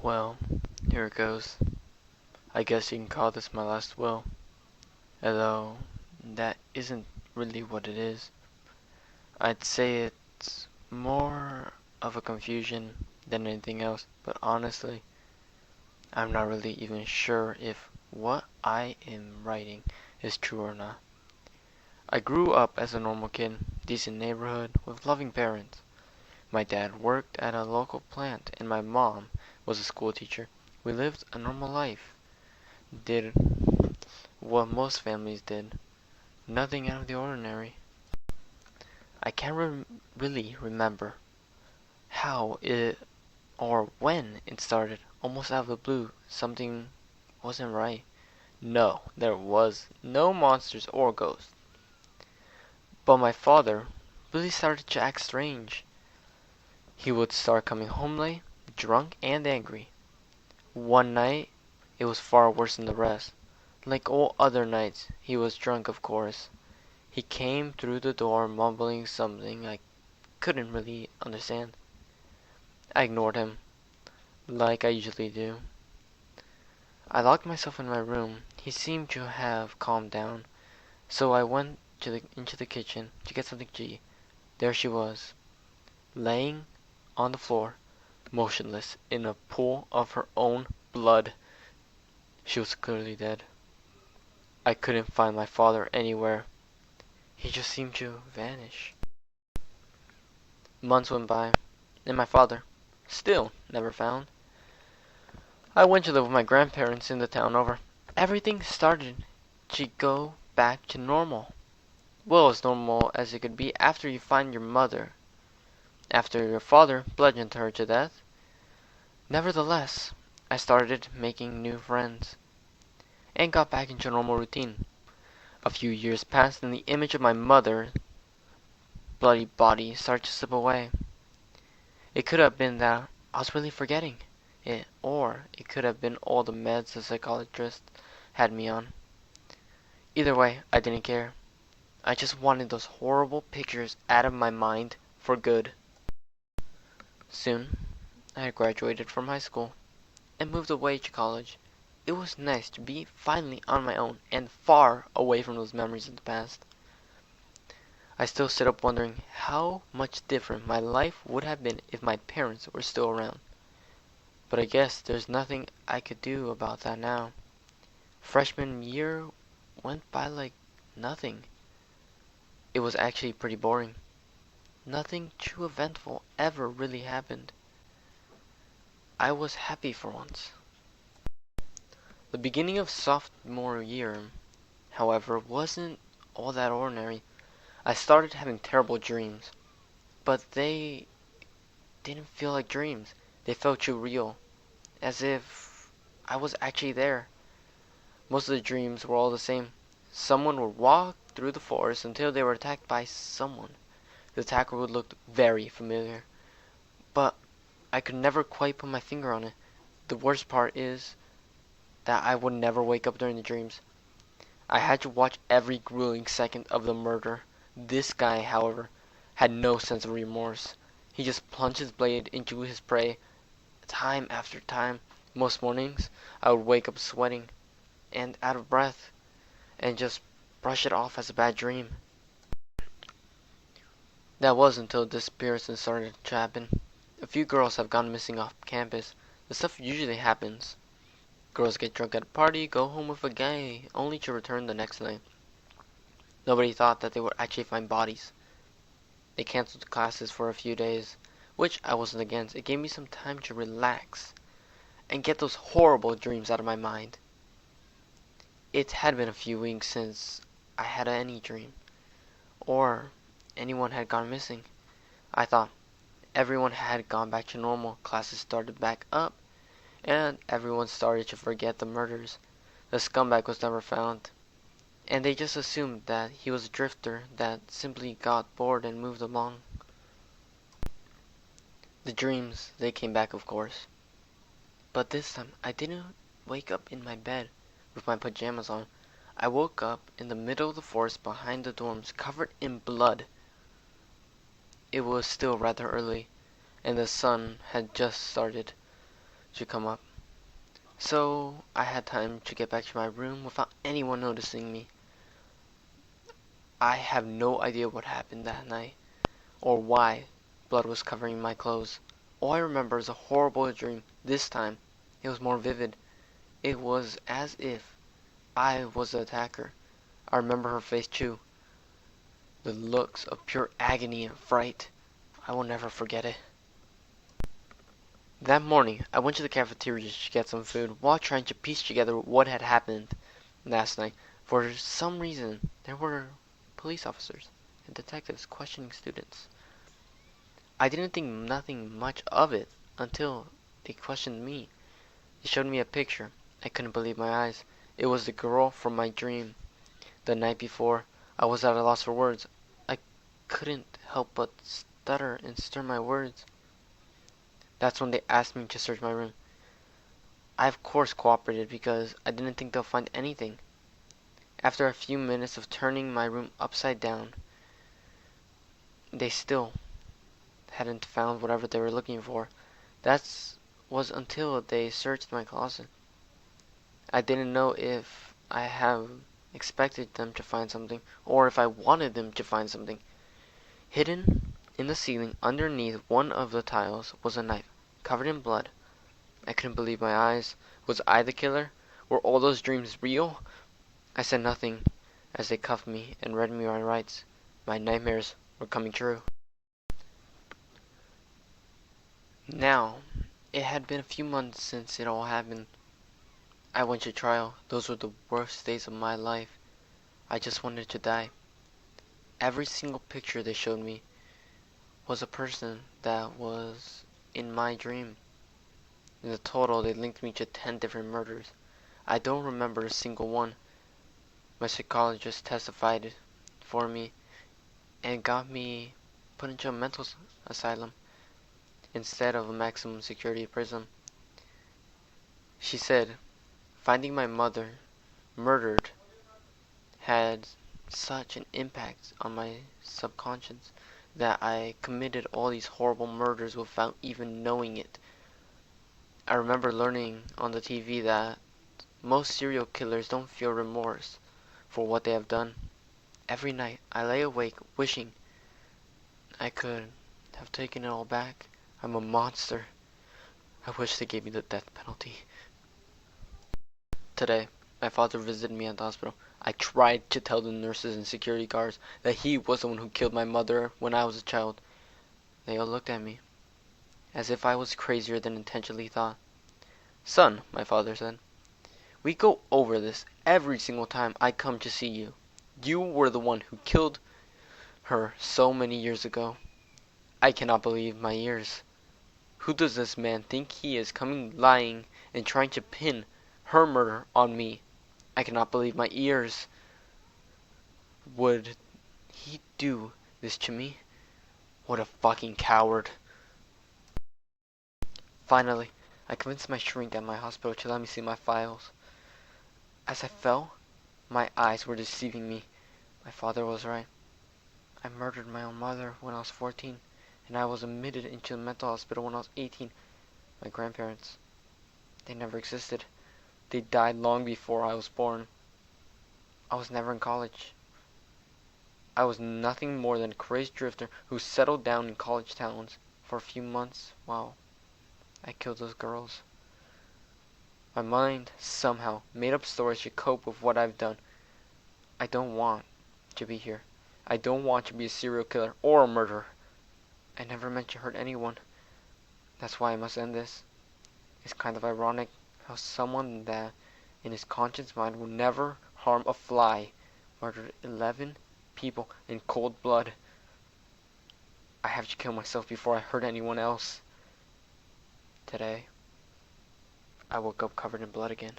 Well, here it goes. I guess you can call this my last will, although that isn't really what it is. I'd say it's more of a confusion than anything else, but honestly, I'm not really even sure if what I am writing is true or not. I grew up as a normal kid, decent neighborhood, with loving parents. My dad worked at a local plant and my mom was a school teacher. We lived a normal life, did what most families did, nothing out of the ordinary. I can't really remember how it or when it started. Almost out of the blue, something wasn't right. No, there was no monsters or ghosts. But my father really started to act strange. He would start coming home late, drunk and angry. One night, it was far worse than the rest. Like all other nights, he was drunk, of course. He came through the door mumbling something I couldn't really understand. I ignored him, like I usually do. I locked myself in my room. He seemed to have calmed down, so I went into the kitchen to get something to eat. There she was, laying on the floor, motionless in a pool of her own blood. She was clearly dead. I couldn't find my father anywhere. He just seemed to vanish. Months went by, and my father, still never found. I went to live with my grandparents in the town over. Everything started to go back to normal. Well, as normal as it could be after you find your mother, after your father bludgeoned her to death. Nevertheless, I started making new friends, and got back into a normal routine. A few years passed, and the image of my mother's bloody body started to slip away. It could have been that I was really forgetting it, or it could have been all the meds the psychologist had me on. Either way, I didn't care. I just wanted those horrible pictures out of my mind for good. Soon, I had graduated from high school and moved away to college. It was nice to be finally on my own and far away from those memories of the past. I still sit up wondering how much different my life would have been if my parents were still around. But I guess there's nothing I could do about that now. Freshman year went by like nothing. It was actually pretty boring. Nothing too eventful ever really happened. I was happy for once. The beginning of sophomore year, however, wasn't all that ordinary. I started having terrible dreams, but they didn't feel like dreams. They felt too real, as if I was actually there. Most of the dreams were all the same. Someone would walk through the forest until they were attacked by someone. The attacker would look very familiar, but I could never quite put my finger on it. The worst part is that I would never wake up during the dreams. I had to watch every grueling second of the murder. This guy, however, had no sense of remorse. He just plunged his blade into his prey time after time. Most mornings, I would wake up sweating and out of breath and just brush it off as a bad dream. That was until disappearances started to happen. A few girls have gone missing off campus. The stuff usually happens. Girls get drunk at a party, go home with a guy, only to return the next night. Nobody thought that they would actually find bodies. They canceled classes for a few days, which I wasn't against. It gave me some time to relax and get those horrible dreams out of my mind. It had been a few weeks since I had any dream, or anyone had gone missing. I thought everyone had gone back to normal, classes started back up, and everyone started to forget the murders. The scumbag was never found, and they just assumed that he was a drifter that simply got bored and moved along. The dreams, they came back, of course. But this time, I didn't wake up in my bed with my pajamas on. I woke up in the middle of the forest behind the dorms, covered in blood. It was still rather early, and the sun had just started to come up. So I had time to get back to my room without anyone noticing me. I have no idea what happened that night, or why blood was covering my clothes. All I remember is a horrible dream. This time, it was more vivid. It was as if I was the attacker. I remember her face too. The looks of pure agony and fright. I will never forget it. That morning, I went to the cafeteria to get some food while trying to piece together what had happened last night. For some reason, there were police officers and detectives questioning students. I didn't think nothing much of it until they questioned me. They showed me a picture. I couldn't believe my eyes. It was the girl from my dream. The night before, I was at a loss for words. I couldn't help but stutter and stir my words. That's when they asked me to search my room. I of course cooperated because I didn't think they'll find anything. After a few minutes of turning my room upside down, they still hadn't found whatever they were looking for. That was until they searched my closet. I didn't know if I had expected them to find something or if I wanted them to find something. Hidden in the ceiling underneath one of the tiles was a knife, covered in blood. I couldn't believe my eyes. Was I the killer? Were all those dreams real? I said nothing as they cuffed me and read me my rights. My nightmares were coming true. Now, it had been a few months since it all happened. I went to trial. Those were the worst days of my life. I just wanted to die. Every single picture they showed me was a person that was in my dream. In the total, they linked me to 10 different murders. I don't remember a single one. My psychologist testified for me and got me put into a mental asylum instead of a maximum security prison. She said finding my mother murdered had such an impact on my subconscious that I committed all these horrible murders without even knowing it. I remember learning on the TV that most serial killers don't feel remorse for what they have done. Every night I lay awake wishing I could have taken it all back. I'm a monster. I wish they gave me the death penalty. Today, my father visited me at the hospital. I tried to tell the nurses and security guards that he was the one who killed my mother when I was a child. They all looked at me, as if I was crazier than intentionally thought. Son, my father said, we go over this every single time I come to see you. You were the one who killed her so many years ago. I cannot believe my ears. Who does this man think he is coming lying and trying to pin her murder on me? I cannot believe my ears. Would he do this to me? What a fucking coward. Finally, I convinced my shrink at my hospital to let me see my files. As I fell, my eyes were deceiving me. My father was right. I murdered my own mother when I was 14, and I was admitted into a mental hospital when I was 18. My grandparents, they never existed. They died long before I was born. I was never in college. I was nothing more than a crazed drifter who settled down in college towns for a few months while I killed those girls. My mind somehow made up stories to cope with what I've done. I don't want to be here. I don't want to be a serial killer or a murderer. I never meant to hurt anyone. That's why I must end this. It's kind of ironic how someone that in his conscious mind will never harm a fly murdered 11 people in cold blood. I have to kill myself before I hurt anyone else. Today, I woke up covered in blood again.